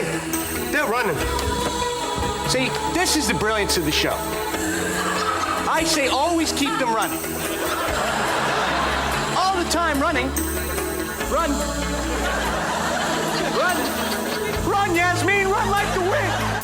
right. They're running. See, this is the brilliance of the show. I say always keep them running. All the time running. Run. Run. Run, Yasmin. Run like the wind.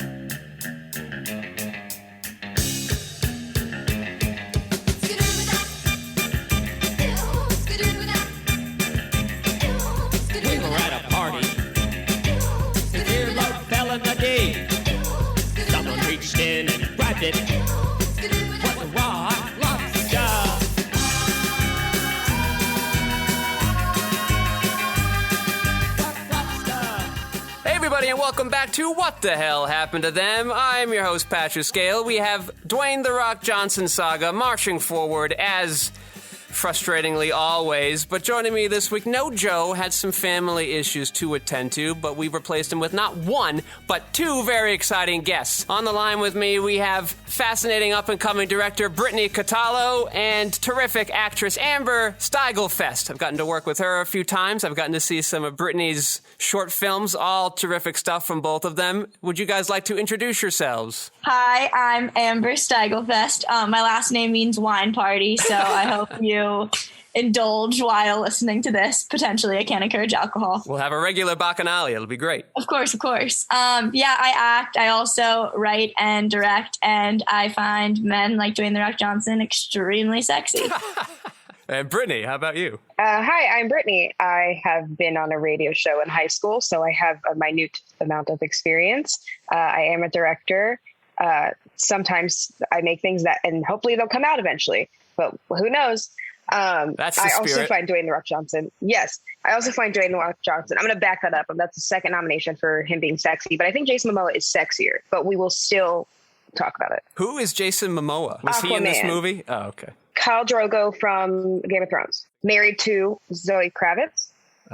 Someone reached in and grabbed it. Was a raw lobster. Hey everybody, and welcome back to What the Hell Happened to Them. I'm your host, Patrick Scale. We have Dwayne The Rock Johnson saga marching forward as frustratingly always, but joining me this week, no Joe had some family issues to attend to, but we replaced him with not one, but two very exciting guests. On the line with me, we have fascinating up-and-coming director Brittany Catallo and terrific actress Amber Stiegelfest. I've gotten to work with her a few times. I've gotten to see some of Brittany's short films, all terrific stuff from both of them. Would you guys like to introduce yourselves? Hi, I'm Amber Stiegelfest. My last name means wine party, so I hope you indulge while listening to this. Potentially, I can't encourage alcohol. We'll have a regular bacchanal. It'll be great. Of course. Yeah, I act. I also write and direct, and I find men like Dwayne The Rock Johnson extremely sexy. And Brittany, how about you? Hi, I'm Brittany. I have been on a radio show in high school, so I have a minute amount of experience. I am a director. Sometimes I make things and hopefully they'll come out eventually, but who knows? That's the I spirit. also find Dwayne The Rock Johnson. Yes, I also find Dwayne The Rock Johnson. I'm going to back that up. That's the second nomination for him being sexy, but I think Jason Momoa is sexier, but we will still talk about it. Who is Jason Momoa? Was he in this movie? Oh, okay. Khal Drogo from Game of Thrones. Married to Zoe Kravitz.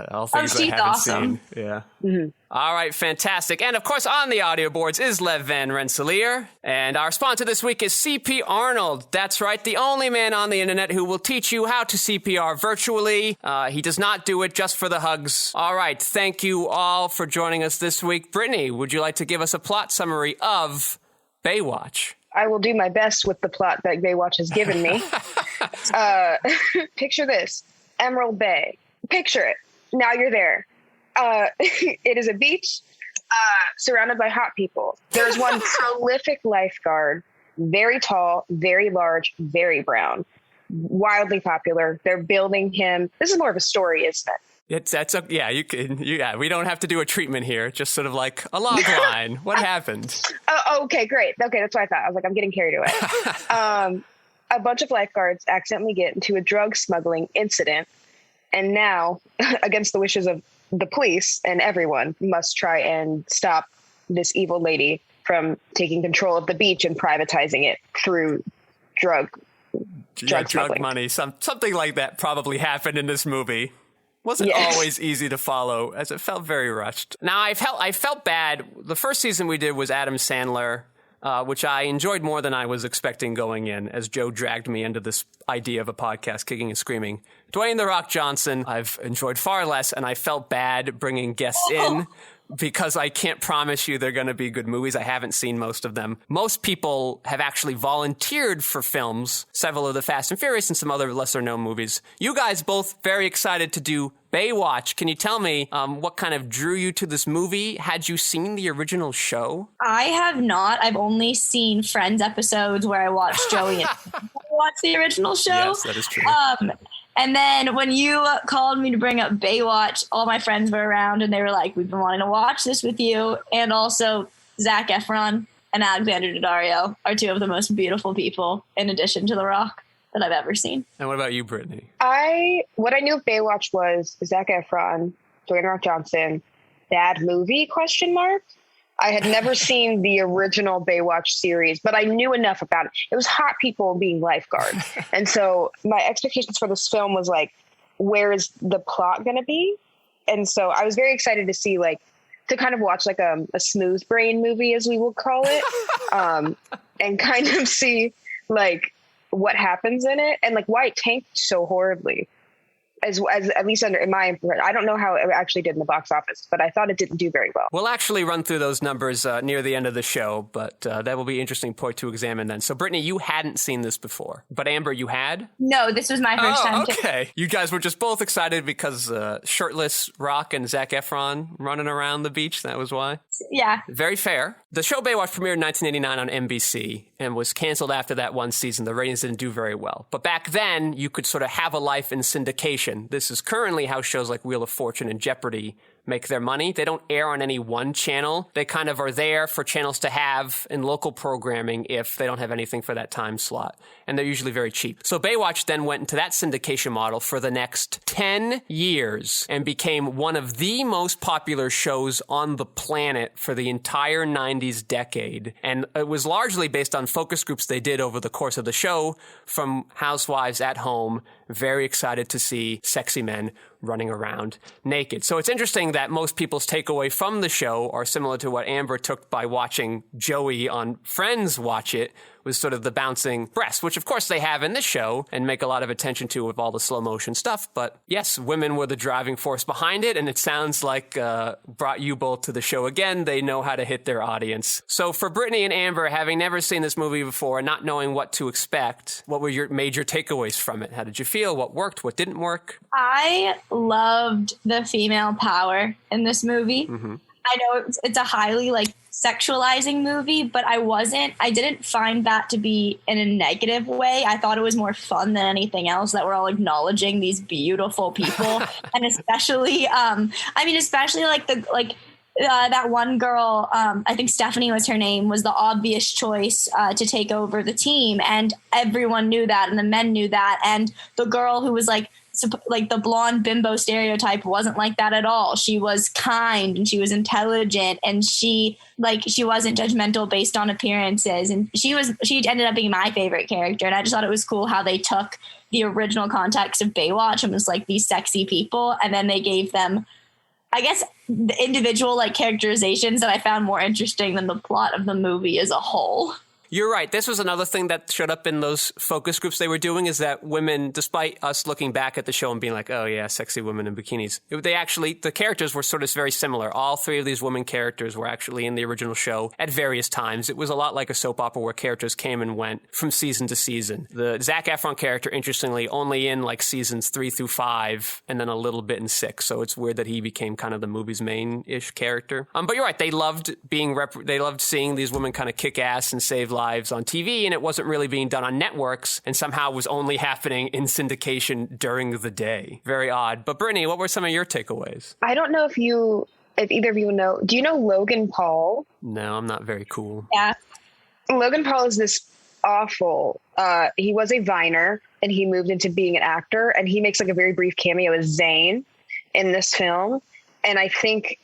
All things I she's haven't awesome. seen. Yeah. Mm-hmm. All right, fantastic. And of course, on the audio boards is Lev Van Rensselaer. And our sponsor this week is CP Arnold. That's right, the only man on the internet who will teach you how to CPR virtually. He does not do it just for the hugs. All right, thank you all for joining us this week. Brittany, would you like to give us a plot summary of Baywatch? I will do my best with the plot that Baywatch has given me. Picture this. Emerald Bay. Picture it. Now you're there. It is a beach surrounded by hot people. There's one prolific lifeguard, very tall, very large, very brown, wildly popular. They're building him. This is more of a story, isn't it? We don't have to do a treatment here. Just sort of like a log line. What happened? Oh, okay, great. Okay, that's what I thought. I was like, I'm getting carried away. A bunch of lifeguards accidentally get into a drug smuggling incident, and now, against the wishes of the police and everyone, must try and stop this evil lady from taking control of the beach and privatizing it through drug money. Something like that probably happened in this movie. Wasn't always easy to follow, as it felt very rushed. Now, I felt bad. The first season we did was Adam Sandler, which I enjoyed more than I was expecting going in, as Joe dragged me into this idea of a podcast, kicking and screaming. Dwayne The Rock Johnson, I've enjoyed far less, and I felt bad bringing guests in because I can't promise you they're going to be good movies. I haven't seen most of them. Most people have actually volunteered for films, several of the Fast and Furious and some other lesser-known movies. You guys both very excited to do Baywatch. Can you tell me what kind of drew you to this movie? Had you seen the original show? I have not. I've only seen Friends episodes where I watched Joey and watch the original show. Yes, that is true. And then when you called me to bring up Baywatch, all my friends were around and they were like, we've been wanting to watch this with you. And also Zac Efron and Alexander Daddario are two of the most beautiful people, in addition to The Rock, that I've ever seen. And what about you, Brittany? What I knew of Baywatch was Zac Efron, Dwayne The Rock Johnson, bad movie, ? I had never seen the original Baywatch series, but I knew enough about it. It was hot people being lifeguards. And so my expectations for this film was like, where is the plot going to be? And so I was very excited to see, like, to kind of watch like a smooth brain movie, as we will call it, and kind of see like what happens in it and like why it tanked so horribly. as at least in my, I don't know how it actually did in the box office, but I thought it didn't do very well. We'll actually run through those numbers near the end of the show, but that will be an interesting point to examine then. So, Brittany, you hadn't seen this before, but Amber, you had? No, this was my first time. Okay. You guys were just both excited because shirtless Rock and Zac Efron running around the beach. That was why? Yeah. Very fair. The show Baywatch premiered in 1989 on NBC and was canceled after that one season. The ratings didn't do very well. But back then, you could sort of have a life in syndication. This is currently how shows like Wheel of Fortune and Jeopardy make their money. They don't air on any one channel. They kind of are there for channels to have in local programming if they don't have anything for that time slot. And they're usually very cheap. So Baywatch then went into that syndication model for the next 10 years and became one of the most popular shows on the planet for the entire 90s decade. And it was largely based on focus groups they did over the course of the show, from housewives at home, very excited to see sexy men running around naked. So it's interesting that most people's takeaway from the show are similar to what Amber took by watching Joey on Friends watch it, was sort of the bouncing breasts, which of course they have in this show and make a lot of attention to with all the slow motion stuff. But yes, women were the driving force behind it, and it sounds like brought you both to the show again. They know how to hit their audience. So for Brittany and Amber, having never seen this movie before and not knowing what to expect, what were your major takeaways from it? How did you feel? What worked? What didn't work? I loved the female power in this movie. Mm-hmm. I know it's a highly sexualizing movie, but I didn't find that to be in a negative way. I thought it was more fun than anything else that we're all acknowledging these beautiful people. And especially, that one girl, I think Stephanie was her name, was the obvious choice to take over the team. And everyone knew that, and the men knew that. And the girl who was the blonde bimbo stereotype wasn't like that at all. She was kind and she was intelligent, and she wasn't judgmental based on appearances. And she ended up being my favorite character. And I just thought it was cool how they took the original context of Baywatch and was these sexy people, and then they gave them, I guess, the individual characterizations that I found more interesting than the plot of the movie as a whole. You're right. This was another thing that showed up in those focus groups they were doing, is that women, despite us looking back at the show and being like, oh yeah, sexy women in bikinis, the characters were sort of very similar. All three of these women characters were actually in the original show at various times. It was a lot like a soap opera where characters came and went from season to season. The Zac Efron character, interestingly, only in seasons 3 through 5 and then a little bit in 6. So it's weird that he became kind of the movie's main-ish character. But you're right. They loved seeing these women kind of kick ass and save lives on TV, and it wasn't really being done on networks, and somehow was only happening in syndication during the day. Very odd. But Brittany, what were some of your takeaways? I don't know if either of you know. Do you know Logan Paul? No, I'm not very cool. Yeah. Logan Paul is this awful. He was a Viner, and he moved into being an actor, and he makes a very brief cameo as Zane in this film. And I think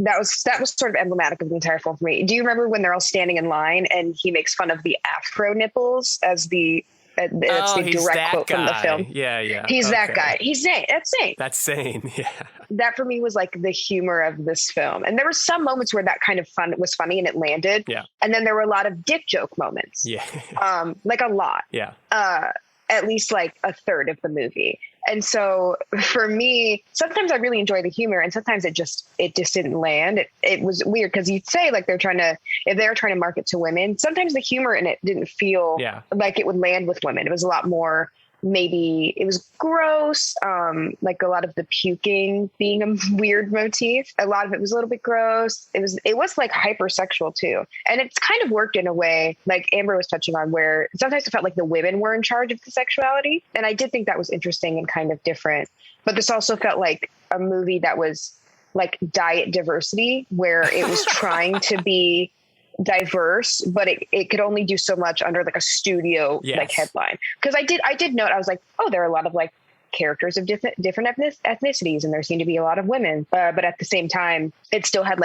that was sort of emblematic of the entire film for me. Do you remember when they're all standing in line and he makes fun of the afro nipples as that's the direct quote from the film? Yeah. He's that guy. He's Zane. That's Zane. That's Zane. Yeah. That for me was the humor of this film. And there were some moments where that kind of fun was funny and it landed. Yeah. And then there were a lot of dick joke moments. Yeah. A lot. Yeah. At least a third of the movie. And so for me, sometimes I really enjoy the humor, and sometimes it just didn't land. It was weird because you'd say if they're trying to market to women, sometimes the humor in it didn't feel like it would land with women. It was a lot more, maybe it was gross. A lot of the puking being a weird motif. A lot of it was a little bit gross. It was hypersexual too. And it's kind of worked in a way, like Amber was touching on, where sometimes it felt like the women were in charge of the sexuality. And I did think that was interesting and kind of different. But this also felt like a movie that was diet diversity, where it was trying to be diverse, but it could only do so much under a studio headline. Because I did note, I was there are a lot of characters of different ethnicities, and there seemed to be a lot of women, but at the same time it still had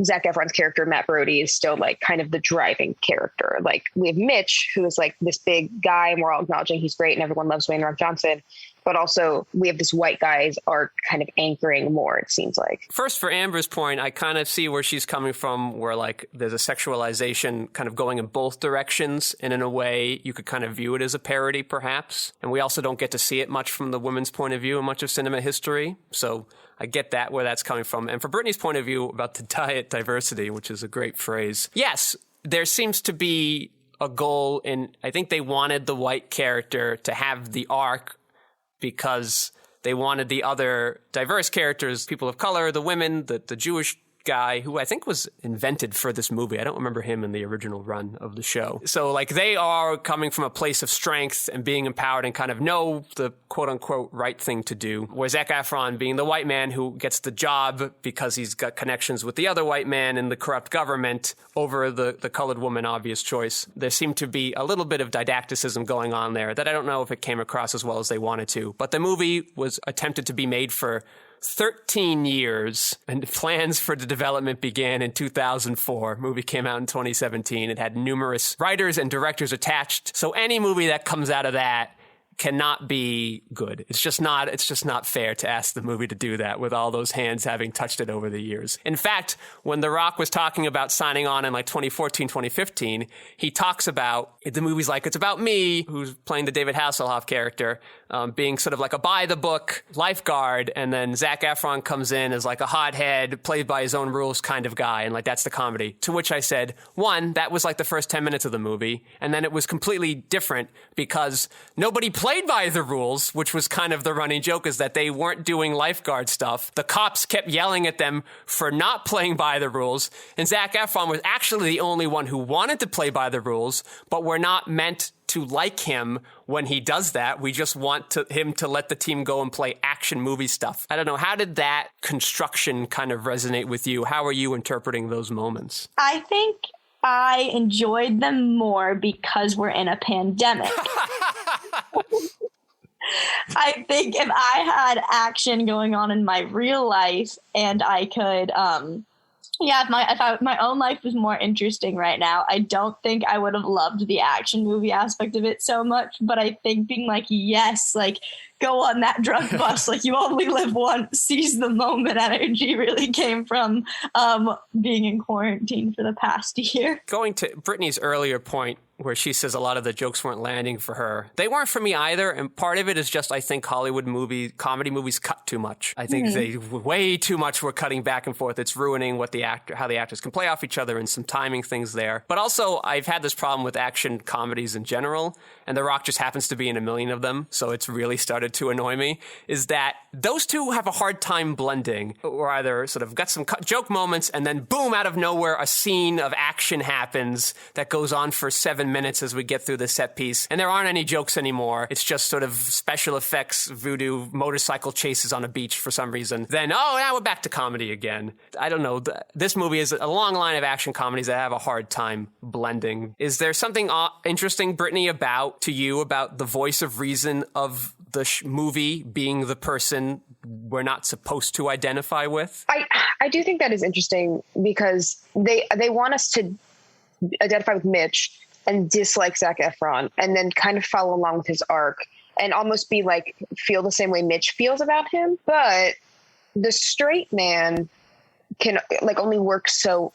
Zac Efron's character Matt Brody is still kind of the driving character. We have Mitch, who is this big guy, and we're all acknowledging he's great and everyone loves Dwayne The Rock Johnson, but also we have this white guy's arc kind of anchoring more, it seems like. First, for Amber's point, I kind of see where she's coming from, where like there's a sexualization kind of going in both directions, and in a way you could kind of view it as a parody, perhaps. And we also don't get to see it much from the women's point of view in much of cinema history. So I get that, where that's coming from. And for Brittany's point of view about the diet diversity, which is a great phrase, yes, there seems to be a goal in, I think they wanted the white character to have the arc because they wanted the other diverse characters, people of color, the women, the Jewish guy who I think was invented for this movie. I don't remember him in the original run of the show. So like they are coming from a place of strength and being empowered and kind of know the quote unquote right thing to do. Whereas Zac Efron being the white man who gets the job because he's got connections with the other white man in the corrupt government over the colored woman, obvious choice. There seemed to be a little bit of didacticism going on there that I don't know if it came across as well as they wanted to. But the movie was attempted to be made for 13 years, and plans for the development began in 2004. Movie came out in 2017. It had numerous writers and directors attached. So any movie that comes out of that cannot be good. It's just not fair to ask the movie to do that with all those hands having touched it over the years. In fact, when The Rock was talking about signing on in like 2014, 2015, he talks about the movie's like, it's about me, who's playing the David Hasselhoff character, being sort of like a by-the-book lifeguard, and then Zac Efron comes in as like a hothead, played by his own rules kind of guy, and like that's the comedy. To which I said, one, that was like the first 10 minutes of the movie, and then it was completely different because nobody played by the rules, which was kind of the running joke, is that they weren't doing lifeguard stuff. The cops kept yelling at them for not playing by the rules, and Zac Efron was actually the only one who wanted to play by the rules, but we're not meant to like him when he does that. We just want him to let the team go and play action movie stuff. I don't know. How did that construction kind of resonate with you? How are you interpreting those moments? I think I enjoyed them more because we're in a pandemic. I think if I had action going on in my real life and I could, if my own life was more interesting right now, I don't think I would have loved the action movie aspect of it so much. But I think being like, yes, like go on that drug bus, like you only live once, seize the moment energy really came from being in quarantine for the past year. Going to Brittany's earlier point, where she says a lot of the jokes weren't landing for her. They weren't for me either, and part of it is just I think Hollywood comedy movies cut too much. I think they way too much were cutting back and forth. It's ruining how the actors can play off each other and some timing things there. But also, I've had this problem with action comedies in general, and The Rock just happens to be in a million of them, so it's really started to annoy me, is that those two have a hard time blending, or either sort of got some joke moments, and then boom, out of nowhere, a scene of action happens that goes on for 7 minutes as we get through the set piece, and there aren't any jokes anymore. It's just sort of special effects, voodoo, motorcycle chases on a beach for some reason. Then, now we're back to comedy again. I don't know. This movie is a long line of action comedies that have a hard time blending. Is there something interesting, Brittany, about the voice of reason of the movie being the person we're not supposed to identify with? I do think that is interesting because they want us to identify with Mitch and dislike Zac Efron and then kind of follow along with his arc and almost be like, feel the same way Mitch feels about him. But the straight man can like only work so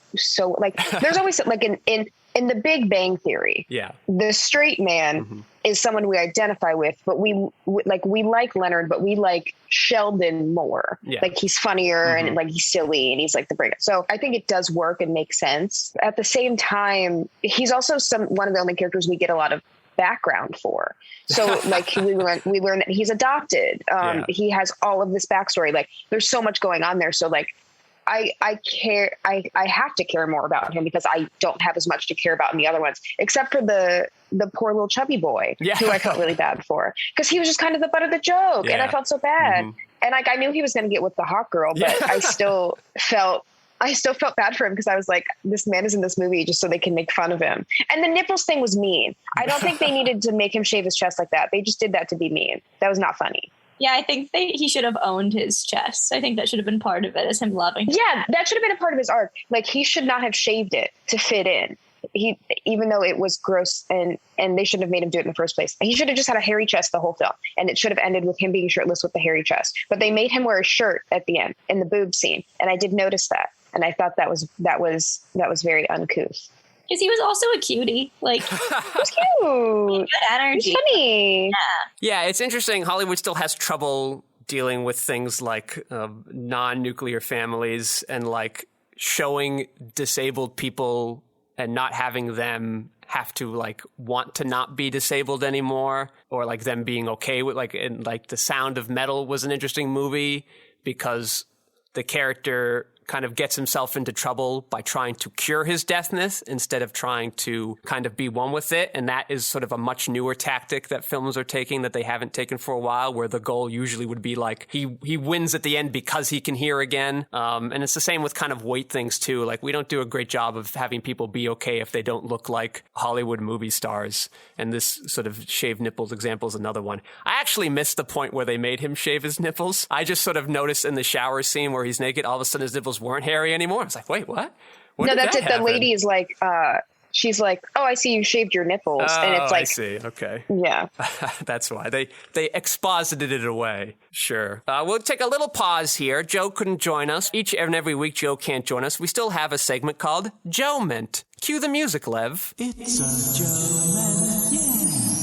like there's always like in the Big Bang Theory, the straight man is someone we identify with, but we like Leonard, but we like Sheldon more. Like he's funnier and like he's silly and he's like the breakup. So I think it does work and make sense. At the same time, he's also one of the only characters we get a lot of background for. So like we learn that he's adopted. He has all of this backstory. Like there's so much going on there. So like I care. I have to care more about him because I don't have as much to care about in the other ones, except for the poor little chubby boy who I felt really bad for because he was just kind of the butt of the joke and I felt so bad. And like, I knew he was going to get with the hot girl, but I still felt bad for him because I was like, this man is in this movie just so they can make fun of him. And the nipples thing was mean. I don't think they needed to make him shave his chest like that. They just did that to be mean. That was not funny. Yeah, I think he should have owned his chest. I think that should have been part of it, as him loving. Yeah, that should have been a part of his arc. Like, he should not have shaved it to fit in. even though it was gross and they shouldn't have made him do it in the first place, he should have just had a hairy chest the whole film, and it should have ended with him being shirtless with the hairy chest. But they made him wear a shirt at the end in the boob scene, and I did notice that, and I thought that was very uncouth. Because he was also a cutie. Like, It's cute. Good energy. It's funny. Yeah, it's interesting. Hollywood still has trouble dealing with things like non-nuclear families and like showing disabled people and not having them have to like want to not be disabled anymore, or like them being okay with like The Sound of Metal was an interesting movie because the character kind of gets himself into trouble by trying to cure his deafness instead of trying to kind of be one with it. And that is sort of a much newer tactic that films are taking that they haven't taken for a while, where the goal usually would be like he wins at the end because he can hear again. And it's the same with kind of weight things too. Like we don't do a great job of having people be okay if they don't look like Hollywood movie stars. And this sort of shaved nipples example is another one. I actually missed the point where they made him shave his nipples. I just sort of noticed in the shower scene where he's naked, all of a sudden his nipples weren't hairy anymore. I was like, wait, what? No, that's it. The lady is like, she's like, oh, I see you shaved your nipples. And it's like, I see. Okay. Yeah. That's why. They exposited it away. Sure. We'll take a little pause here. Joe couldn't join us. Each and every week, Joe can't join us. We still have a segment called Joe Mint. Cue the music, Lev. It's a Joe Mint. Yeah.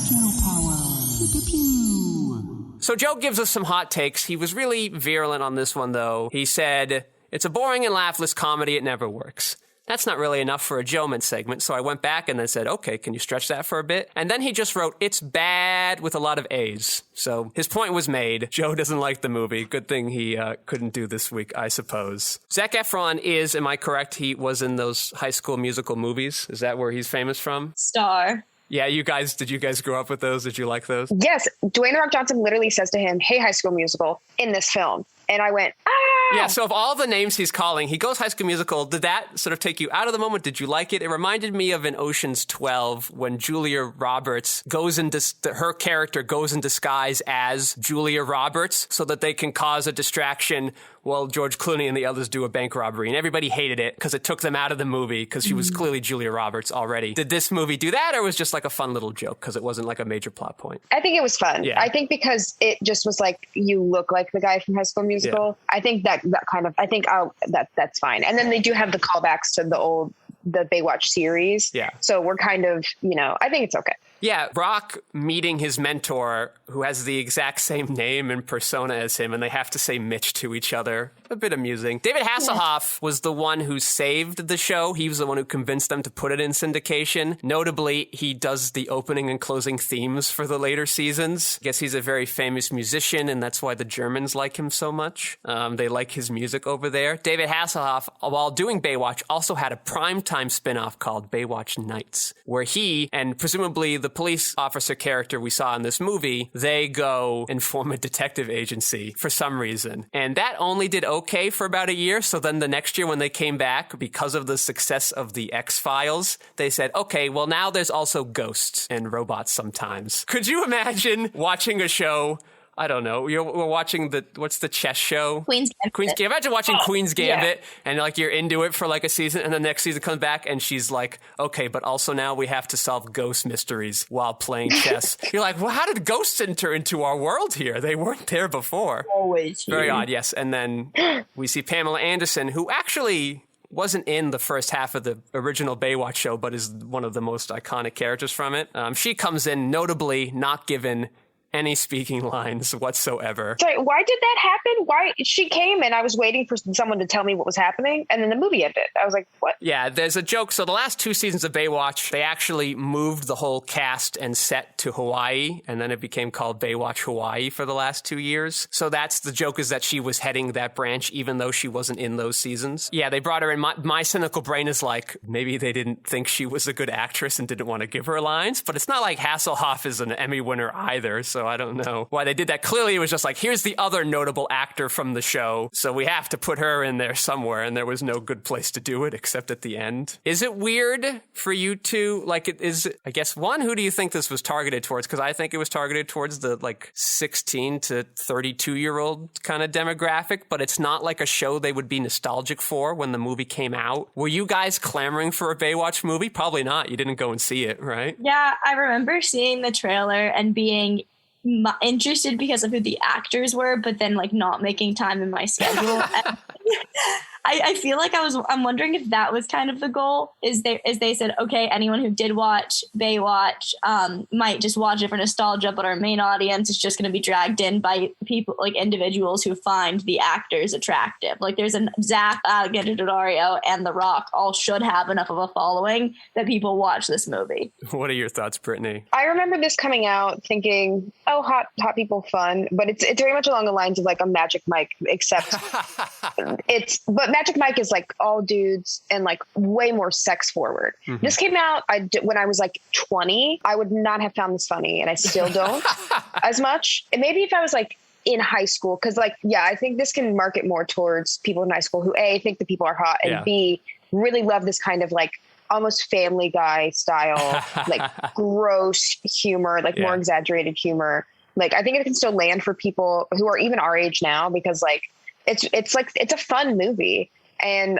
Joe power. Pew, pew, pew. So Joe gives us some hot takes. He was really virulent on this one, though. He said, it's a boring and laughless comedy. It never works. That's not really enough for a Joe Mint segment, so I went back and then said, okay, can you stretch that for a bit? And then he just wrote, it's bad with a lot of A's. So his point was made. Joe doesn't like the movie. Good thing he couldn't do this week, I suppose. Zac Efron is, am I correct, he was in those High School Musical movies? Is that where he's famous from? Star. Yeah, did you guys grow up with those? Did you like those? Yes. Dwayne The Rock Johnson literally says to him, hey, High School Musical, in this film. And I went, ah! Yeah, so of all the names he's calling, he goes High School Musical. Did that sort of take you out of the moment? Did you like it? It reminded me of in Ocean's 12 when Julia Roberts her character goes in disguise as Julia Roberts so that they can cause a distraction while George Clooney and the others do a bank robbery. And everybody hated it because it took them out of the movie because she was clearly Julia Roberts already. Did this movie do that, or was it just like a fun little joke because it wasn't like a major plot point? I think it was fun. Yeah. I think because it just was like, you look like the guy from High School Musical. Yeah. I think that's fine. And then they do have the callbacks to the Baywatch series. Yeah. So we're kind of, I think it's okay. Yeah, Rock meeting his mentor, who has the exact same name and persona as him, and they have to say Mitch to each other. A bit amusing. David Hasselhoff was the one who saved the show. He was the one who convinced them to put it in syndication. Notably, he does the opening and closing themes for the later seasons. I guess he's a very famous musician, and that's why the Germans like him so much. They like his music over there. David Hasselhoff, while doing Baywatch, also had a primetime spin-off called Baywatch Nights, where he, and presumably the police officer character we saw in this movie, they go and form a detective agency for some reason. And that only did okay for about a year. So then the next year when they came back, because of the success of the X-Files, they said, okay, well now there's also ghosts and robots sometimes. Could you imagine watching a show, I don't know, we're watching what's the chess show? Queen's Gambit. Imagine watching Queen's Gambit and like you're into it for like a season and the next season comes back and she's like, okay, but also now we have to solve ghost mysteries while playing chess. You're like, well, how did ghosts enter into our world here? They weren't there before. Always. Very odd, yes. And then we see Pamela Anderson, who actually wasn't in the first half of the original Baywatch show, but is one of the most iconic characters from it. She comes in notably not given any speaking lines whatsoever. Sorry, why did that happen? Why she came and I was waiting for someone to tell me what was happening, and then the movie ended. I was like, what? Yeah, there's a joke. So the last 2 seasons of Baywatch, they actually moved the whole cast and set to Hawaii, and then it became called Baywatch Hawaii for the last 2 years. So that's the joke, is that she was heading that branch even though she wasn't in those seasons. Yeah, they brought her in. My cynical brain is like, maybe they didn't think she was a good actress and didn't want to give her lines, but it's not like Hasselhoff is an Emmy winner either, so so I don't know why they did that. Clearly, it was just like, here's the other notable actor from the show, so we have to put her in there somewhere, and there was no good place to do it except at the end. Is it weird for you to, like, I guess, one, who do you think this was targeted towards? Because I think it was targeted towards the, like, 16 to 32-year-old kind of demographic, but it's not like a show they would be nostalgic for when the movie came out. Were you guys clamoring for a Baywatch movie? Probably not. You didn't go and see it, right? Yeah, I remember seeing the trailer and being interested because of who the actors were, but then like not making time in my schedule. I feel like I'm wondering if that was kind of the goal, is they said, okay, anyone who did watch Baywatch might just watch it for nostalgia, but our main audience is just going to be dragged in by people, like individuals who find the actors attractive. Like there's Zach, Alexander Daddario, and The Rock all should have enough of a following that people watch this movie. What are your thoughts, Brittany? I remember this coming out thinking, oh, hot people fun, but it's very much along the lines of like a Magic Mike, except but Magic Mike is like all dudes and like way more sex forward. Mm-hmm. This came out when I was like 20. I would not have found this funny, and I still don't as much. And maybe if I was like in high school, because like, yeah, I think this can market more towards people in high school who A, think the people are hot, and B, really love this kind of like almost Family Guy style, like gross humor, like more exaggerated humor. Like, I think it can still land for people who are even our age now, because like, it's a fun movie, and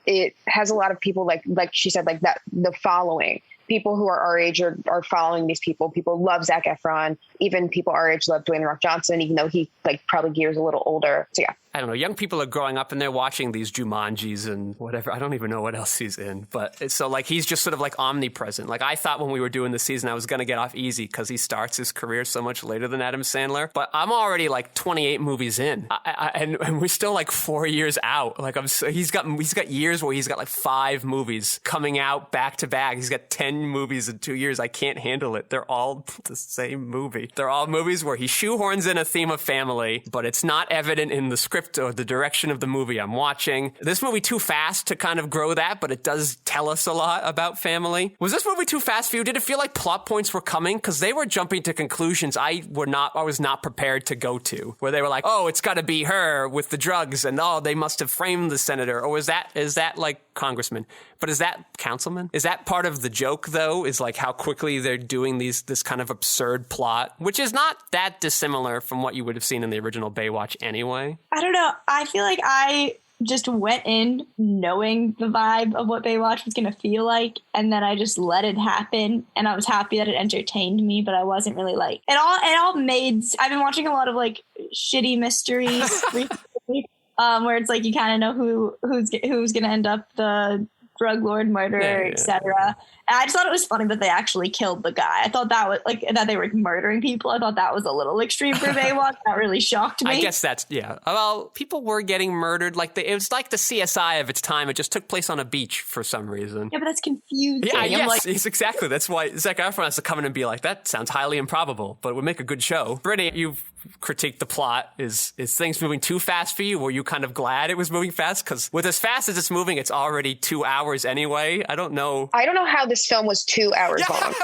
it has a lot of people like she said, like that, the following. People who are our age are following these people. People love Zac Efron. Even people our age love Dwayne The Rock Johnson, even though he like probably gears a little older. So yeah. I don't know. Young people are growing up and they're watching these Jumanjis and whatever. I don't even know what else he's in. But it's so like he's just sort of like omnipresent. Like I thought when we were doing the season I was going to get off easy because he starts his career so much later than Adam Sandler. But I'm already like 28 movies in, and we're still like 4 years out. Like he's got years where he's got like 5 movies coming out back to back. He's got 10 movies in 2 years. I can't handle it. They're all the same movie. They're all movies where he shoehorns in a theme of family, but it's not evident in the script or the direction of the movie I'm watching. This movie too fast to kind of grow that, but it does tell us a lot about family. Was this movie too fast for you? Did it feel like plot points were coming? Because they were jumping to conclusions I was not prepared to go to, where they were like, oh, it's got to be her with the drugs, and oh, they must have framed the senator. Or is that like congressman? But is that councilman? Is that part of the joke, though, is like how quickly they're doing this kind of absurd plot, which is not that dissimilar from what you would have seen in the original Baywatch anyway? I don't know. I feel like I just went in knowing the vibe of what Baywatch was going to feel like, and then I just let it happen, and I was happy that it entertained me, but I wasn't really like... It all made... I've been watching a lot of like shitty mysteries recently, where it's like you kind of know who's going to end up the drug lord, murderer, etc. And I just thought it was funny that they actually killed the guy. I thought that was like that they were murdering people. I thought that was a little extreme for Baywatch. That really shocked me. I guess that's well, people were getting murdered. Like it was like the CSI of its time. It just took place on a beach for some reason. Yeah, but that's confusing. Yeah, yes, exactly. That's why Zac Efron has to come in and be like, that sounds highly improbable, but it would make a good show. Brittany, you've critiqued the plot. Is things moving too fast for you? Were you kind of glad it was moving fast? Because with as fast as it's moving, it's already 2 hours anyway. I don't know how this film was 2 hours long.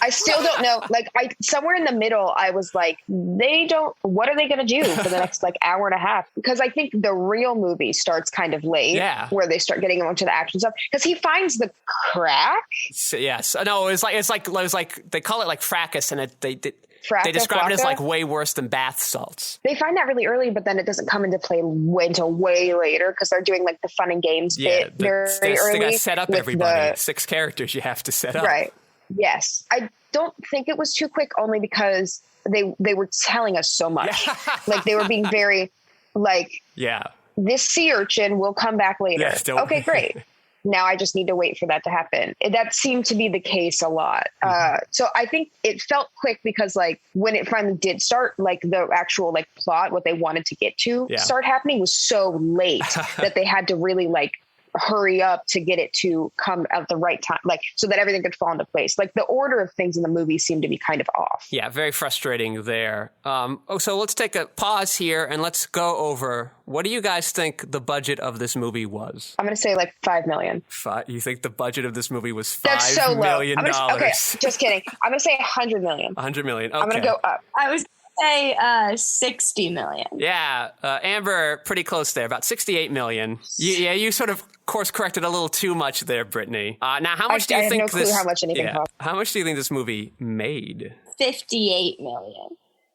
I still don't know. Like somewhere in the middle, I was like, what are they going to do for the next like hour and a half? Because I think the real movie starts kind of late, where they start getting into the action stuff. Because he finds the crack. So, yes. No, it was like they call it like fracas, and they describe it as like way worse than bath salts. They find that really early, but then it doesn't come into play until way later because they're doing like the fun and games bit very early. They got to set up everybody. 6 characters you have to set up. Right. Yes. I don't think it was too quick, only because they were telling us so much. Like they were being very like, this sea urchin will come back later. Yes, okay, great. Now I just need to wait for that to happen. That seemed to be the case a lot. So I think it felt quick because like when it finally did start, like the actual like plot, what they wanted to get to start happening was so late that they had to really like hurry up to get it to come at the right time, like so that everything could fall into place. Like the order of things in the movie seemed to be kind of off. Yeah, very frustrating there. So let's take a pause here and let's go over, what do you guys think the budget of this movie was? I'm going to say like $5 million. You think the budget of this movie was That's so $5 low. million? Okay, just kidding. I'm going to say $100 million. $100 million. Okay. I'm going to go up. I was say 60 million. Yeah, Amber, pretty close there, about 68 million. You sort of course corrected a little too much there, Brittany. Now, how much do you think I have no clue how much anything cost. How much do you think this movie made? 58 million.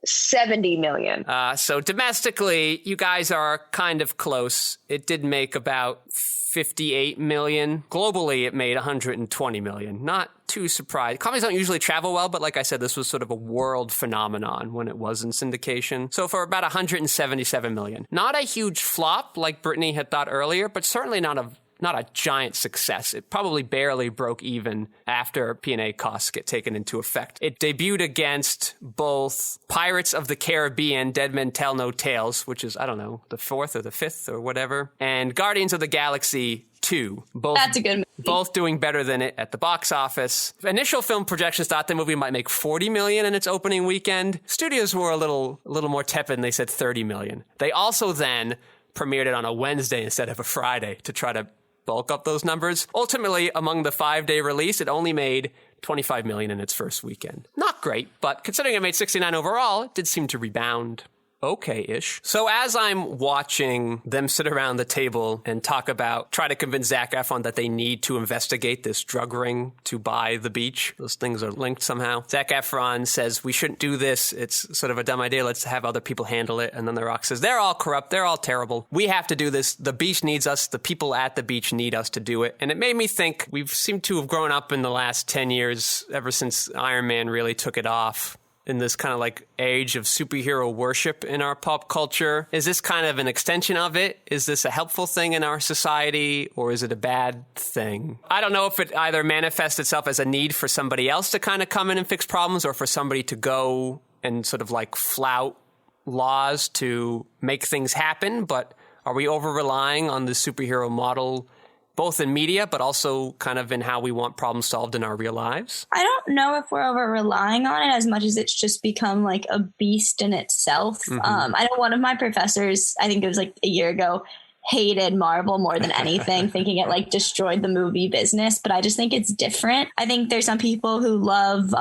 70 million. So domestically, you guys are kind of close. It did make about 58 million. Globally, it made 120 million. Not too surprised. Comedies don't usually travel well, but like I said, this was sort of a world phenomenon when it was in syndication. So for about 177 million. Not a huge flop like Brittany had thought earlier, but certainly not a giant success. It probably barely broke even after P&A costs get taken into effect. It debuted against both Pirates of the Caribbean, Dead Men Tell No Tales, which is, I don't know, the 4th or the 5th or whatever, and Guardians of the Galaxy 2. That's a good movie. Both doing better than it at the box office. Initial film projections thought the movie might make 40 million in its opening weekend. Studios were a little more tepid and they said 30 million. They also then premiered it on a Wednesday instead of a Friday to try to bulk up those numbers. Ultimately, among the 5-day release, it only made 25 million in its first weekend. Not great, but considering it made 69 overall, it did seem to rebound okay-ish. So as I'm watching them sit around the table and try to convince Zac Efron that they need to investigate this drug ring to buy the beach, those things are linked somehow. Zac Efron says, we shouldn't do this. It's sort of a dumb idea. Let's have other people handle it. And then The Rock says, they're all corrupt. They're all terrible. We have to do this. The beach needs us. The people at the beach need us to do it. And it made me think we've seemed to have grown up in the last 10 years, ever since Iron Man really took it off, in this kind of like age of superhero worship in our pop culture. Is this kind of an extension of it? Is this a helpful thing in our society, or is it a bad thing? I don't know if it either manifests itself as a need for somebody else to kind of come in and fix problems, or for somebody to go and sort of like flout laws to make things happen. But are we over-relying on the superhero model, both in media, but also kind of in how we want problems solved in our real lives? I don't know if we're over relying on it as much as it's just become like a beast in itself. Mm-hmm. I know one of my professors, I think it was like a year ago, hated Marvel more than anything, thinking it like destroyed the movie business. But I just think it's different. I think there's some people who love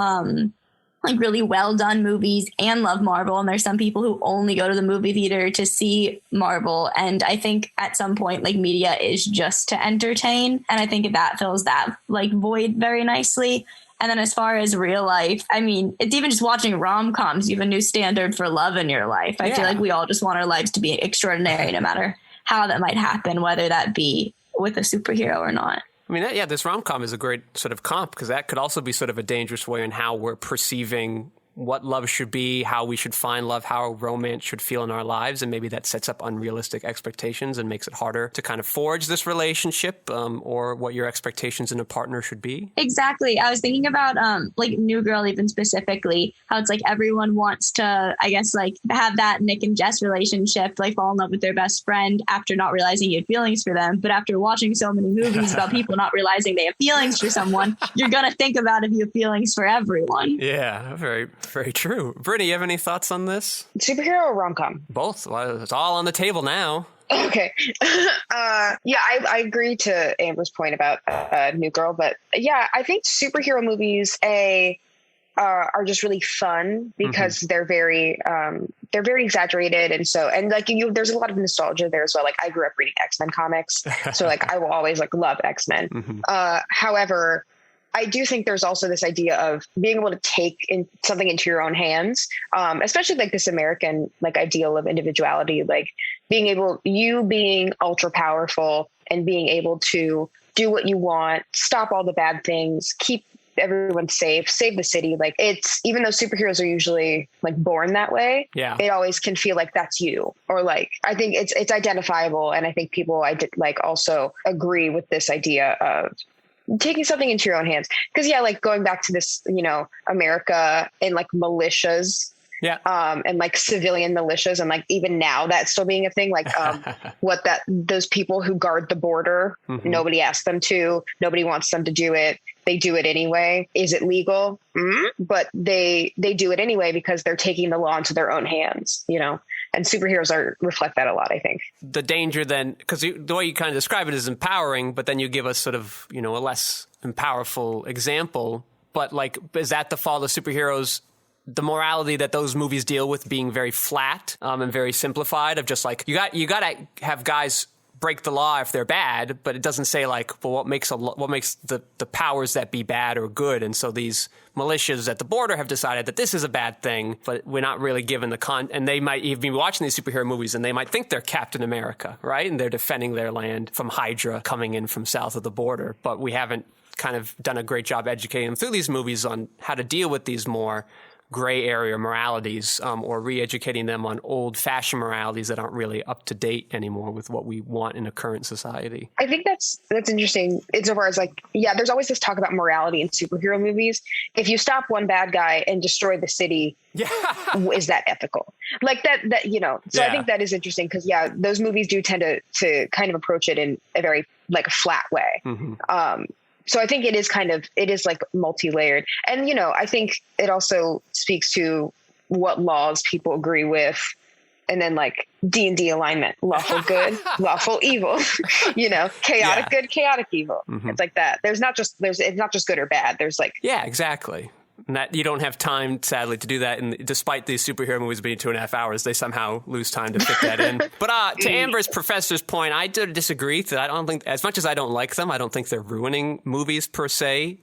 like really well done movies and love Marvel. And there's some people who only go to the movie theater to see Marvel. And I think at some point, like, media is just to entertain. And I think that fills that like void very nicely. And then as far as real life, I mean, it's even just watching rom-coms. You have a new standard for love in your life. I feel like we all just want our lives to be extraordinary, no matter how that might happen, whether that be with a superhero or not. I mean, this rom-com is a great sort of comp, because that could also be sort of a dangerous way in how we're perceiving what love should be, how we should find love, how romance should feel in our lives. And maybe that sets up unrealistic expectations and makes it harder to kind of forge this relationship, or what your expectations in a partner should be. Exactly. I was thinking about like New Girl, even specifically, how it's like everyone wants to, I guess, like have that Nick and Jess relationship, like fall in love with their best friend after not realizing you had feelings for them. But after watching so many movies about people not realizing they have feelings for someone, you're going to think about if you have feelings for everyone. Yeah, very, very true. Brittany, you have any thoughts on this? Superhero or rom-com? Both. Well, it's all on the table now. Okay. I agree to Amber's point about New Girl, but yeah, I think superhero movies are just really fun because they're very exaggerated, and like there's a lot of nostalgia there as well. Like I grew up reading X-Men comics, so like I will always like love X-Men. However, I do think there's also this idea of being able to take something into your own hands, especially like this American like ideal of individuality, like being ultra powerful and being able to do what you want, stop all the bad things, keep everyone safe, save the city. Like it's, even though superheroes are usually like born that way, it always can feel like that's you, or like I think it's identifiable, and I think people also agree with this idea of taking something into your own hands. Because like going back to this, America and like militias and like civilian militias. And like even now that's still being a thing, like those people who guard the border, nobody asked them to, nobody wants them to do it. They do it anyway. Is it legal? But they do it anyway because they're taking the law into their own hands, you know? And superheroes reflect that a lot, I think. The danger then, because the way you kind of describe it is empowering, but then you give us sort of, you know, a less powerful example. But like, is that the fault of superheroes? The morality that those movies deal with being very flat and very simplified, of just like, you got to have guys break the law if they're bad, but it doesn't say like, well, what makes the powers that be bad or good? And so these militias at the border have decided that this is a bad thing, but we're not really given and they might even be watching these superhero movies and they might think they're Captain America, right? And they're defending their land from Hydra coming in from south of the border, but we haven't kind of done a great job educating them through these movies on how to deal with these more gray area moralities, or re-educating them on old-fashioned moralities that aren't really up to date anymore with what we want in a current society. I think that's interesting insofar as like, yeah, there's always this talk about morality in superhero movies. If you stop one bad guy and destroy the city, is that ethical? Like that you know, so I think that is interesting because, those movies do tend to kind of approach it in a very like a flat way. So I think it is like multi-layered. And, you know, I think it also speaks to what laws people agree with. And then like D&D alignment, lawful good, lawful evil, you know, chaotic good, chaotic evil. It's like that. It's not just good or bad. There's like, exactly. And that you don't have time, sadly, to do that. And despite these superhero movies being 2.5 hours, they somehow lose time to fit that in. But to Amber's professor's point, I do disagree that I don't think, as much as I don't like them, I don't think they're ruining movies per se.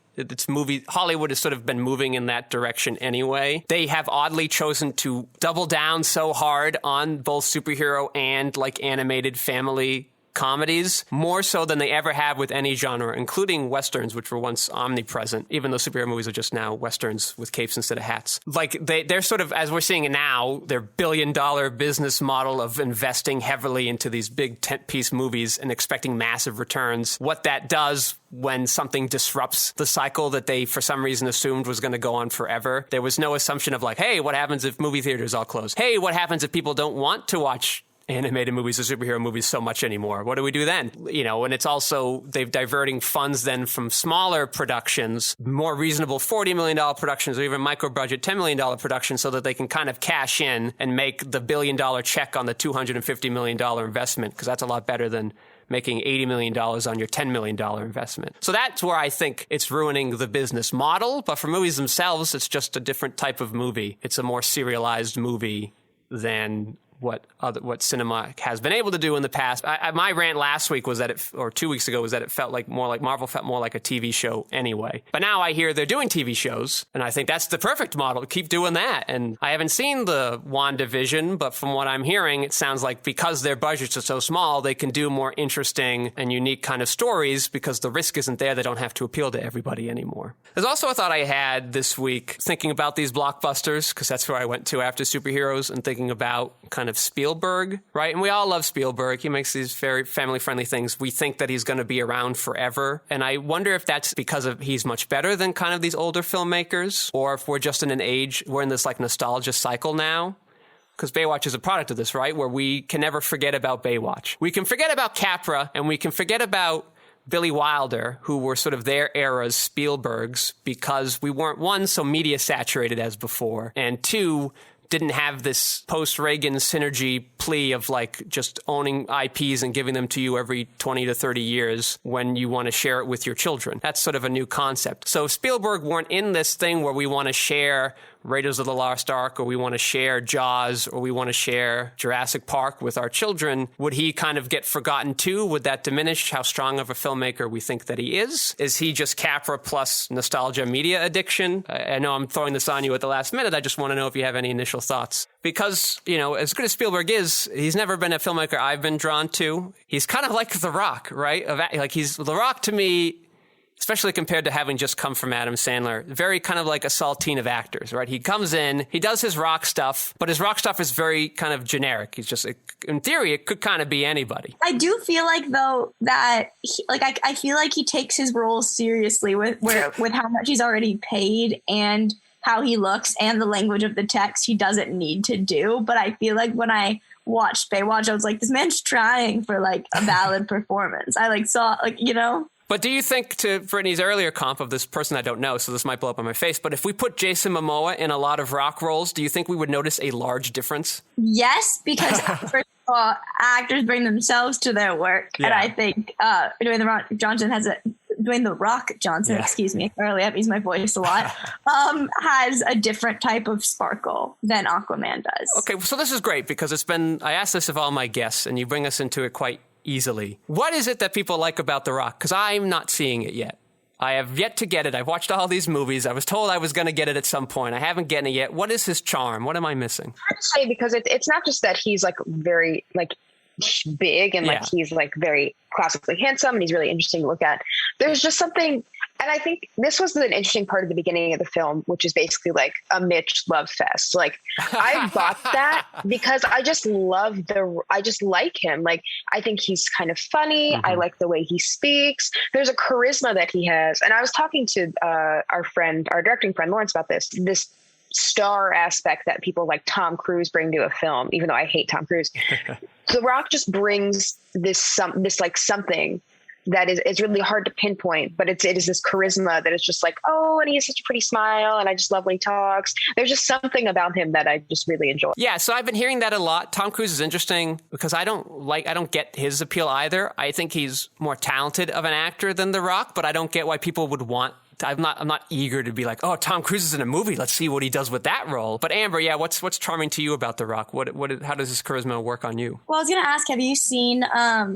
Hollywood has sort of been moving in that direction anyway. They have oddly chosen to double down so hard on both superhero and like animated family comedies, more so than they ever have with any genre, including Westerns, which were once omnipresent, even though superhero movies are just now Westerns with capes instead of hats. Like, they're sort of, as we're seeing it now, their billion-dollar business model of investing heavily into these big tent-piece movies and expecting massive returns. What that does when something disrupts the cycle that they, for some reason, assumed was going to go on forever. There was no assumption of like, hey, what happens if movie theaters all close? Hey, what happens if people don't want to watch animated movies or superhero movies so much anymore? What do we do then? You know, and it's also, they've diverting funds then from smaller productions, more reasonable $40 million productions, or even micro-budget $10 million productions, so that they can kind of cash in and make the $1 billion check on the $250 million investment, because that's a lot better than making $80 million on your $10 million investment. So that's where I think it's ruining the business model. But for movies themselves, it's just a different type of movie. It's a more serialized movie than what cinema has been able to do in the past. My rant last week was that or 2 weeks ago was that it felt like Marvel felt more like a TV show anyway. But now I hear they're doing TV shows, and I think that's the perfect model. Keep doing that. And I haven't seen the WandaVision, but from what I'm hearing, it sounds like because their budgets are so small, they can do more interesting and unique kind of stories because the risk isn't there. They don't have to appeal to everybody anymore. There's also a thought I had this week thinking about these blockbusters, because that's where I went to after superheroes, and thinking about kind of Spielberg, right? And we all love Spielberg. He makes these very family-friendly things. We think that he's going to be around forever. And I wonder if that's because he's much better than kind of these older filmmakers, or if we're just in an age, we're in this like nostalgia cycle now. Because Baywatch is a product of this, right? Where we can never forget about Baywatch. We can forget about Capra, and we can forget about Billy Wilder, who were sort of their era's Spielbergs, because we weren't, one, so media saturated as before, and two, didn't have this post-Reagan synergy plea of like just owning IPs and giving them to you every 20 to 30 years when you want to share it with your children. That's sort of a new concept. So Spielberg weren't in this thing where we want to share Raiders of the Lost Ark, or we want to share Jaws, or we want to share Jurassic Park with our children. Would he kind of get forgotten too? Would that diminish how strong of a filmmaker we think that he is? Is he just Capra plus nostalgia media addiction? I know I'm throwing this on you at the last minute. I just want to know if you have any initial thoughts. Because, you know, as good as Spielberg is, he's never been a filmmaker I've been drawn to. He's kind of like The Rock, right? Like The Rock to me, especially compared to having just come from Adam Sandler, very kind of like a saltine of actors, right? He comes in, he does his rock stuff, but his rock stuff is very kind of generic. He's just, in theory, it could kind of be anybody. I do feel like, though, that I feel like he takes his roles seriously with how much he's already paid, and how he looks and the language of the text he doesn't need to do. But I feel like when I watched Baywatch, I was like, this man's trying for like a valid performance. I like saw like, you know. But do you think, to Brittany's earlier comp of this person I don't know, so this might blow up on my face, but if we put Jason Momoa in a lot of Rock roles, do you think we would notice a large difference? Yes, because first of all, actors bring themselves to their work. Yeah. And I think Dwayne The Rock Johnson excuse me, early up, he's my voice a lot, has a different type of sparkle than Aquaman does. Okay, so this is great because I asked this of all my guests, and you bring us into it quite easily. What is it that people like about The Rock? Because I'm not seeing it yet. I have yet to get it. I've watched all these movies. I was told I was going to get it at some point. I haven't gotten it yet. What is his charm? What am I missing? I'd say because it's not just that he's like very like big and like he's like very classically handsome and he's really interesting to look at. There's just something, and I think this was an interesting part of the beginning of the film, which is basically like a Mitch love fest. Like I bought that because I just like him. Like I think he's kind of funny. I like the way he speaks. There's a charisma that he has. And I was talking to our directing friend Lawrence about this star aspect that people like Tom Cruise bring to a film, even though I hate Tom Cruise. The Rock just brings this like something that is really hard to pinpoint, but it is this charisma that is just like, oh, and he has such a pretty smile, and I just love when he talks. There's just something about him that I just really enjoy. Yeah, so I've been hearing that a lot. Tom Cruise is interesting because I don't get his appeal either. I think he's more talented of an actor than The Rock, but I don't get why people would want. I'm not eager to be like, oh, Tom Cruise is in a movie. Let's see what he does with that role. But Amber, what's charming to you about The Rock? How does his charisma work on you? Well, I was going to ask, have you seen, I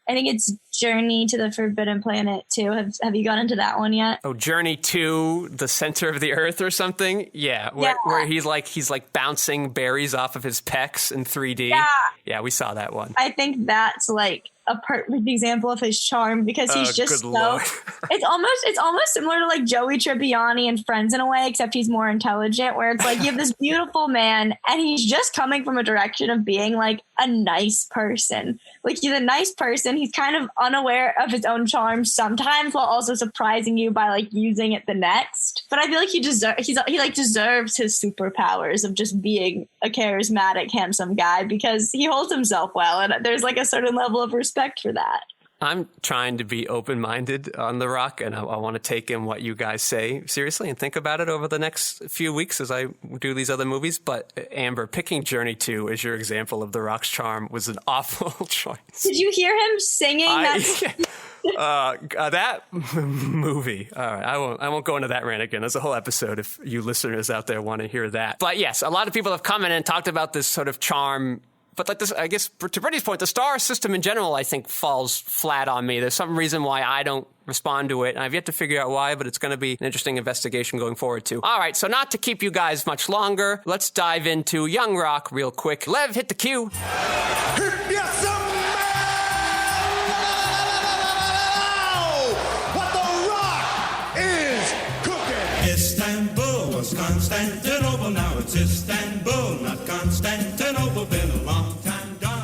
think it's Journey to the Forbidden Planet 2. Have you gone into that one yet? Oh, Journey to the Center of the Earth or something? Yeah. Where he's like bouncing berries off of his pecs in 3D. Yeah, we saw that one. I think that's like a perfect example of his charm because he's just Lord. it's almost similar to like Joey Tribbiani and Friends in a way, except he's more intelligent, where it's like you have this beautiful man and he's just coming from a direction of being like a nice person. Like he's a nice person. He's kind of unaware of his own charm sometimes while also surprising you by like using it the next. But I feel like he deserves his superpowers of just being a charismatic, handsome guy because he holds himself well. And there's like a certain level of respect for that. I'm trying to be open-minded on The Rock, and I want to take in what you guys say seriously and think about it over the next few weeks as I do these other movies. But Amber, picking Journey 2 as your example of The Rock's charm was an awful choice. Did you hear him singing that movie? All right, I won't go into that rant again. There's a whole episode if you listeners out there want to hear that. But yes, a lot of people have come in and talked about this sort of charm. But like this, I guess, to Brittany's point, the star system in general, I think, falls flat on me. There's some reason why I don't respond to it, and I've yet to figure out why, but it's going to be an interesting investigation going forward, too. All right, so not to keep you guys much longer, let's dive into Young Rock real quick. Lev, hit the cue. What The Rock is cooking. Istanbul was Constantinople, now it's Istanbul, not Constantinople, been a long time gone.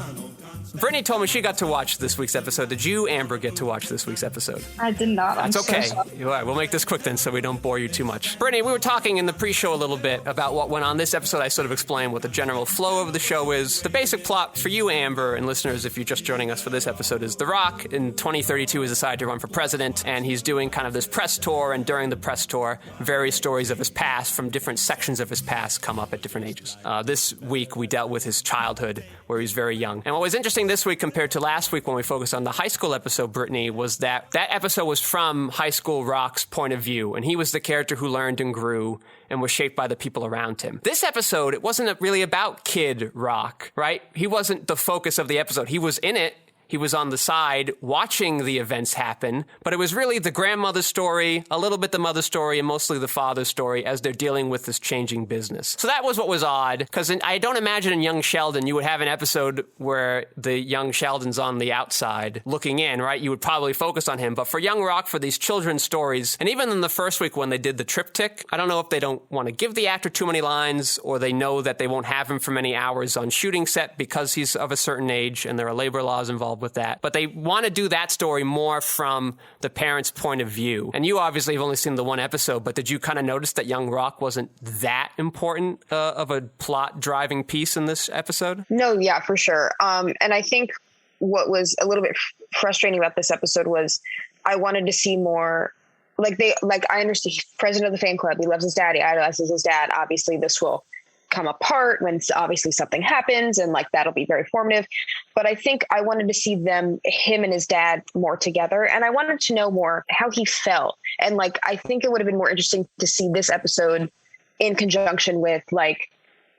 Brittany told me she got to watch this week's episode. Did you, Amber, get to watch this week's episode? I did not. That's okay. So sorry. All right, we'll make this quick then so we don't bore you too much. Brittany, we were talking in the pre-show a little bit about what went on this episode. I sort of explained what the general flow of the show is. The basic plot for you, Amber, and listeners, if you're just joining us for this episode, is The Rock in 2032 has decided to run for president, and he's doing kind of this press tour, and during the press tour, various stories of his past from different sections of his past come up at different ages. This week, we dealt with his childhood, where he's very young. And what was interesting this week compared to last week when we focused on the high school episode, Brittany, was that episode was from high school Rock's point of view, and he was the character who learned and grew and was shaped by the people around him. This episode, it wasn't really about Kid Rock, right? He wasn't the focus of the episode. He was in it. He was on the side watching the events happen, but it was really the grandmother's story, a little bit the mother's story, and mostly the father's story as they're dealing with this changing business. So that was what was odd, because I don't imagine in Young Sheldon you would have an episode where the young Sheldon's on the outside looking in, right? You would probably focus on him. But for Young Rock, for these children's stories, and even in the first week when they did the triptych, I don't know if they don't want to give the actor too many lines, or they know that they won't have him for many hours on shooting set because he's of a certain age and there are labor laws involved. involved with that. But they want to do that story more from the parents' point of view. And you obviously have only seen the one episode, but did you kind of notice that young Rock wasn't that important of a plot-driving piece in this episode? No, yeah, for sure. And I think what was a little bit frustrating about this episode was I wanted to see more. I understand he's president of the fan club. He loves his dad. He idolizes his dad. Obviously, this will come apart when obviously something happens, and that'll be very formative. But I think I wanted to see him and his dad more together. And I wanted to know more how he felt. And I think it would have been more interesting to see this episode in conjunction with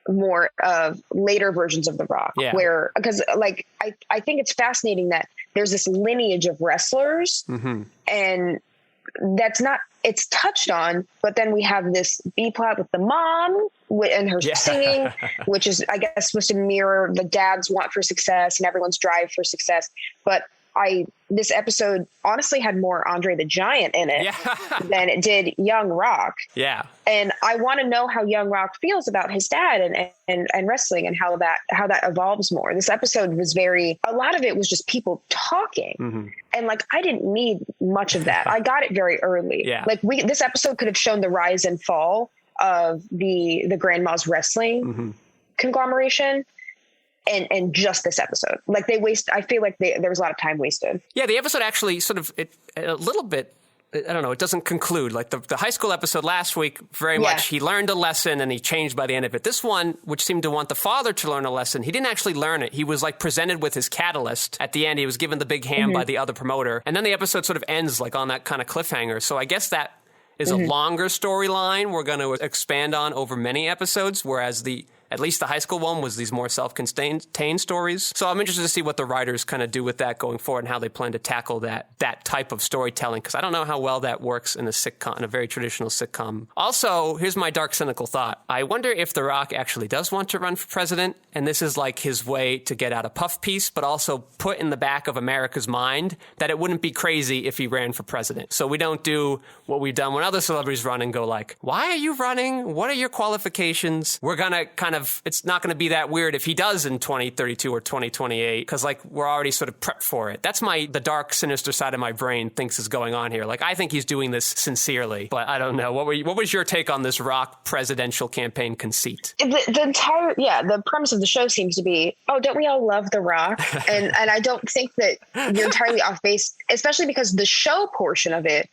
more of later versions of The Rock, because I think it's fascinating that there's this lineage of wrestlers and it's touched on, but then we have this B plot with the mom and her singing, which is, I guess, supposed to mirror the dad's want for success and everyone's drive for success. But this episode honestly had more Andre the Giant in it than it did Young Rock. Yeah. And I want to know how Young Rock feels about his dad and wrestling and how that evolves more. This episode was a lot of it was just people talking. And I didn't need much of that. I got it very early. Yeah. This episode could have shown the rise and fall of the Grandma's wrestling conglomeration. And just this episode, I feel like there was a lot of time wasted. Yeah, the episode actually sort of a little bit. I don't know. It doesn't conclude the high school episode last week. Very much, he learned a lesson and he changed by the end of it. This one, which seemed to want the father to learn a lesson, he didn't actually learn it. He was presented with his catalyst at the end. He was given the big hand by the other promoter, and then the episode sort of ends on that kind of cliffhanger. So I guess that is a longer storyline we're going to expand on over many episodes, whereas at least the high school one was these more self-contained stories. So I'm interested to see what the writers kind of do with that going forward and how they plan to tackle that type of storytelling, because I don't know how well that works in a very traditional sitcom. Also, here's my dark, cynical thought. I wonder if The Rock actually does want to run for president, and this is his way to get out a puff piece, but also put in the back of America's mind that it wouldn't be crazy if he ran for president. So we don't do what we've done when other celebrities run and go why are you running? What are your qualifications? We're going to it's not going to be that weird if he does in 2032 or 2028, because we're already sort of prepped for it. That's the dark, sinister side of my brain thinks is going on here. I think he's doing this sincerely, but I don't know. What was your take on this Rock presidential campaign conceit? The premise of the show seems to be, don't we all love The Rock? and I don't think that you're entirely off base, especially because the show portion of it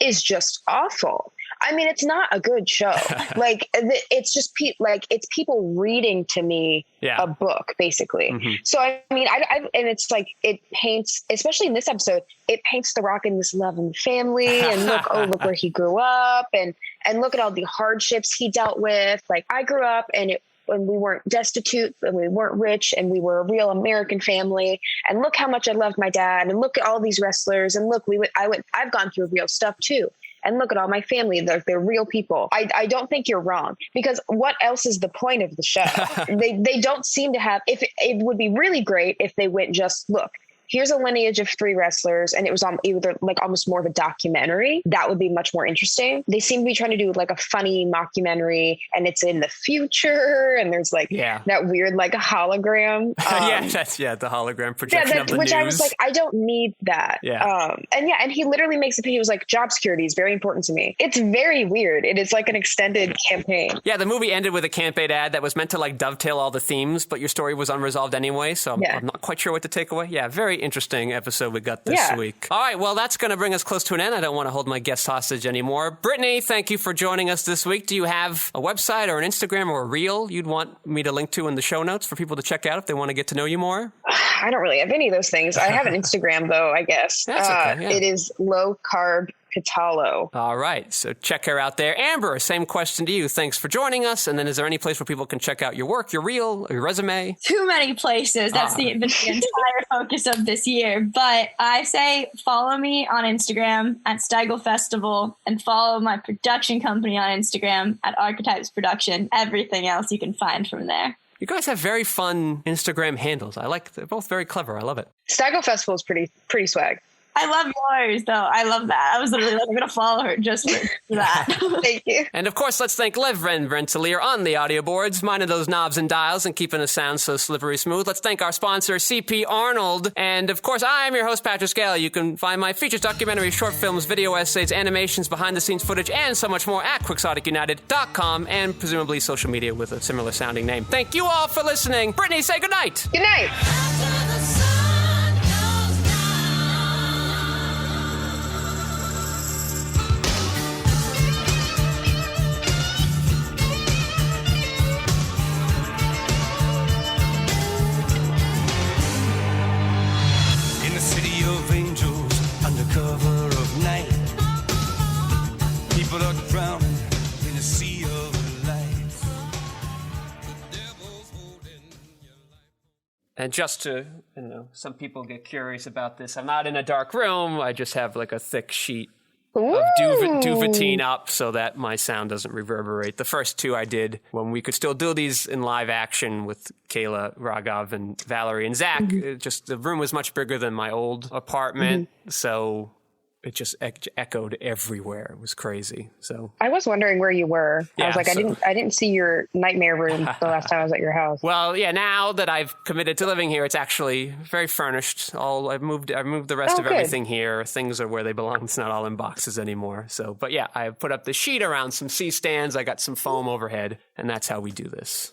is just awful. I mean, it's not a good show. It's just it's people reading to me a book, basically. So I mean, and it's it paints, especially in this episode, it paints The Rock in this loving family, and look where he grew up, and look at all the hardships he dealt with. I grew up and we weren't destitute and we weren't rich and we were a real American family. And look how much I loved my dad, and look at all these wrestlers, and look, I've gone through real stuff too. And look at all my family. They're real people. I don't think you're wrong, because what else is the point of the show? They don't seem to have, it would be really great if they went look, here's a lineage of 3 wrestlers, and it was either almost more of a documentary. That would be much more interesting. They seem to be trying to do a funny mockumentary, and it's in the future, and there's that weird hologram. The hologram projection of the which news. I was I don't need that. And he literally makes he was job security is very important to me. It's very weird. It is an extended campaign. Yeah, the movie ended with a campaign ad that was meant to dovetail all the themes, but your story was unresolved anyway, so I'm not quite sure what to take away. Yeah, very interesting episode we got this week. All right, well, that's going to bring us close to an end. I don't want to hold my guests hostage anymore. Brittany, thank you for joining us this week. Do you have a website or an Instagram or a reel you'd want me to link to in the show notes for people to check out if they want to get to know you more? I don't really have any of those things. I have an Instagram, though, I guess. That's okay, yeah. It is low carb Catallo. All right. So check her out there. Amber, same question to you. Thanks for joining us. And then is there any place where people can check out your work, your reel, your resume? Too many places. That's the entire focus of this year. But I say follow me on Instagram at Stiegelfestival, and follow my production company on Instagram at Archetypes Production. Everything else you can find from there. You guys have very fun Instagram handles. They're both very clever. I love it. Stiegelfestival is pretty swag. I love yours, though. I love that. I was literally like, I'm going to follow her just for that. Thank you. And of course, let's thank Lev Rentalier on the audio boards, minding those knobs and dials and keeping the sound so slippery smooth. Let's thank our sponsor, CP Arnold. And of course, I'm your host, Patrick Scala. You can find my features, documentaries, short films, video essays, animations, behind-the-scenes footage, and so much more at QuixoticUnited.com and presumably social media with a similar sounding name. Thank you all for listening. Brittany, say goodnight. Good night. In the city of angels, under cover of night, people are drowning in a sea of light. The devil's holding your life. And just to, some people get curious about this. I'm not in a dark room. I just have like a thick sheet of duvetine up so that my sound doesn't reverberate. The first two I did when we could still do these in live action with Kayla, Raghav, and Valerie and Zach. Just the room was much bigger than my old apartment, so it just echoed everywhere. It was crazy. So I was wondering where you were. Yeah, I was like, I didn't see your nightmare room the last time I was at your house. well, yeah. Now that I've committed to living here, it's actually very furnished. I've moved the rest of good. everything here. Things are where they belong. It's not all in boxes anymore. So, but yeah, I put up the sheet around some C-stands. I got some foam overhead, and that's how we do this.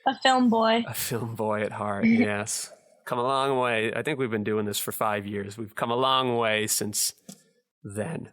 A film boy. A film boy at heart. Yes, come a long way. I think we've been doing this for 5 years. We've come a long way since then.